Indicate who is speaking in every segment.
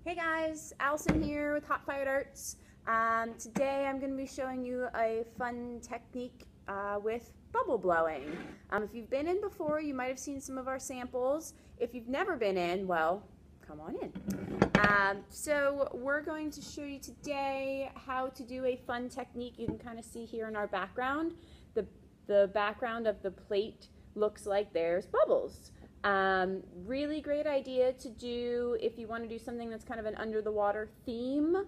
Speaker 1: Hey guys, Allison here with Hot Fired Arts. Today I'm going to be showing you a fun technique with bubble blowing. If you've been in before, you might have seen some of our samples. If you've never been in, well, come on in. So we're going to show you today how to do a fun technique. You can kind of see here in our background. The background of the plate looks like there's bubbles. Really great idea to do if you want to do something that's kind of an under the water theme.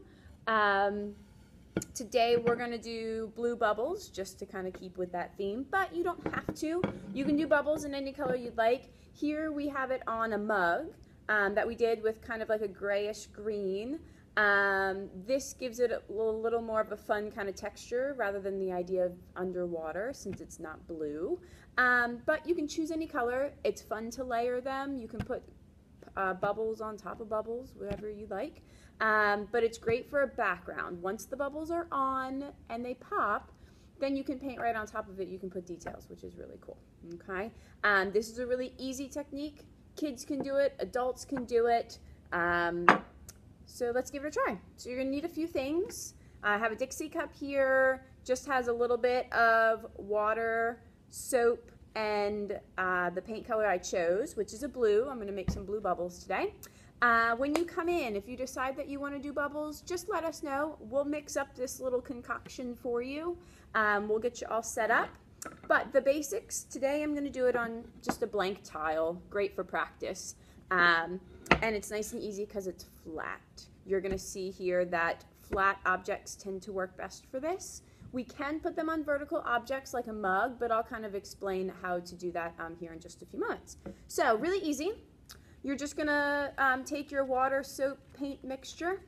Speaker 1: Today we're going to do blue bubbles just to kind of keep with that theme, but you don't have to. You can do bubbles in any color you'd like. Here we have it on a mug that we did with kind of like a grayish green. This gives it a little more of a fun kind of texture rather than the idea of underwater since it's not blue. But you can choose any color. It's fun to layer them. You can put bubbles on top of bubbles, whatever you like. But it's great for a background. Once the bubbles are on and they pop, then you can paint right on top of it. You can put details, which is really cool. Okay. This is a really easy technique. Kids can do it. Adults can do it. So let's give it a try. So you're going to need a few things. I have a Dixie cup here. Just has a little bit of water, soap, and the paint color I chose, which is a blue. I'm going to make some blue bubbles today. When you come in, if you decide that you want to do bubbles, just let us know. We'll mix up this little concoction for you. We'll get you all set up. But the basics, today I'm going to do it on just a blank tile. Great for practice. And it's nice and easy because it's flat. You're going to see here that flat objects tend to work best for this. We can put them on vertical objects like a mug, but I'll kind of explain how to do that here in just a few moments. So really easy. You're just going to take your water, soap, paint mixture,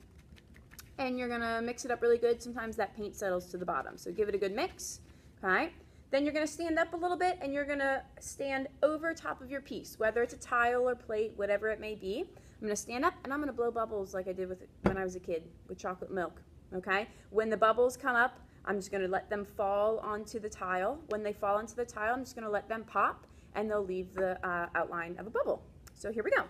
Speaker 1: and you're going to mix it up really good. Sometimes that paint settles to the bottom, so give it a good mix. Okay. Then you're going to stand up a little bit and you're going to stand over top of your piece, whether it's a tile or plate, whatever it may be. I'm going to stand up and I'm going to blow bubbles like I did when I was a kid with chocolate milk. Okay? When the bubbles come up, I'm just going to let them fall onto the tile. When they fall onto the tile, I'm just going to let them pop and they'll leave the outline of a bubble. So here we go.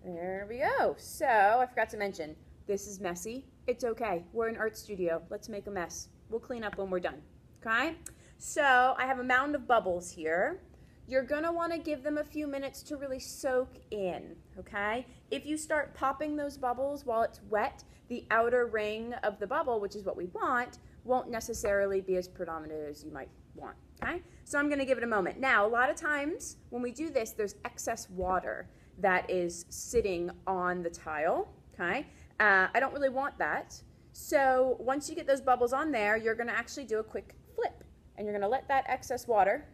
Speaker 1: There we go. So I forgot to mention, this is messy. It's okay. We're an art studio. Let's make a mess. We'll clean up when we're done. Okay? So I have a mound of bubbles here. You're going to want to give them a few minutes to really soak in. Okay? If you start popping those bubbles while it's wet, the outer ring of the bubble, which is what we want, won't necessarily be as predominant as you might want. Okay? So I'm going to give it a moment. Now, a lot of times when we do this, there's excess water that is sitting on the tile. Okay, I don't really want that. So once you get those bubbles on there, you're going to actually do a quick flip, and you're going to let that excess water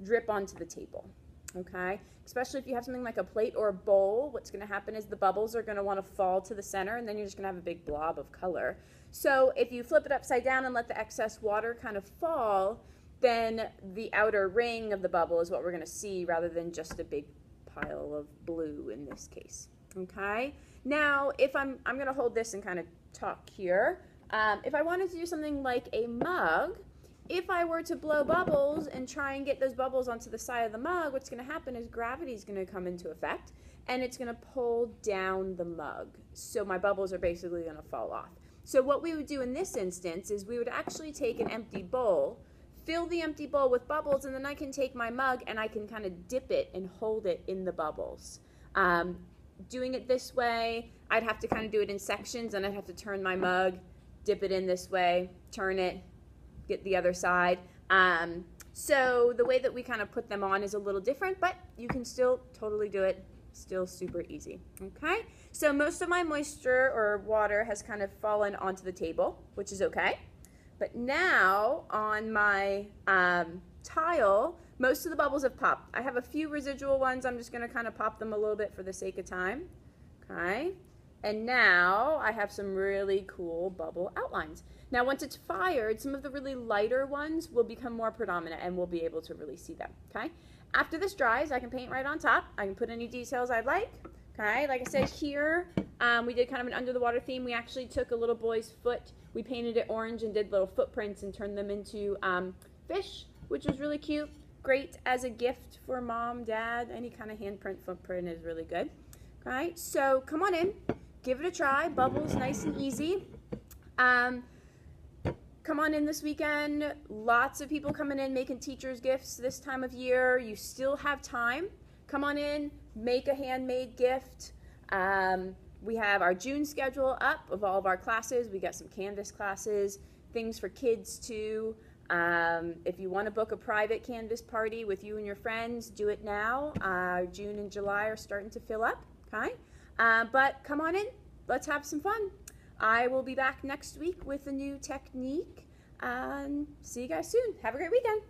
Speaker 1: drip onto the table. Okay, especially if you have something like a plate or a bowl, what's going to happen is the bubbles are going to want to fall to the center, and then you're just going to have a big blob of color. So if you flip it upside down and let the excess water kind of fall, then the outer ring of the bubble is what we're going to see rather than just a big pile of blue in this case. Okay, now if I'm going to hold this and kind of talk here. If I wanted to do something like a mug, if I were to blow bubbles and try and get those bubbles onto the side of the mug, what's going to happen is gravity is going to come into effect and it's going to pull down the mug. So my bubbles are basically going to fall off. So what we would do in this instance is we would actually take an empty bowl, fill the empty bowl with bubbles, and then I can take my mug and I can kind of dip it and hold it in the bubbles. Doing it this way, I'd have to kind of do it in sections, and I'd have to turn my mug, dip it in this way, turn it, get the other side. So the way that we kind of put them on is a little different, but you can still totally do it. Still super easy. Okay, so most of my moisture or water has kind of fallen onto the table, which is okay. But now on my tile, most of the bubbles have popped. I have a few residual ones. I'm just going to kind of pop them a little bit for the sake of time. Okay. And now I have some really cool bubble outlines. Now once it's fired, some of the really lighter ones will become more predominant and we'll be able to really see them. Okay. After this dries, I can paint right on top. I can put any details I'd like. Okay. Like I said here, We did kind of an under the water theme. We actually took a little boy's foot, we painted it orange and did little footprints and turned them into fish, which was really cute. Great as a gift for mom, dad. Any kind of handprint footprint is really good. All right, so come on in, give it a try. Bubbles, nice and easy. Come on in this weekend. Lots of people coming in making teachers gifts this time of year. You still have time. Come on in, make a handmade gift. We have our June schedule up of all of our classes. We got some Canvas classes, things for kids too. If you want to book a private Canvas party with you and your friends, do it now. June and July are starting to fill up, okay? But come on in, let's have some fun. I will be back next week with a new technique. See you guys soon. Have a great weekend.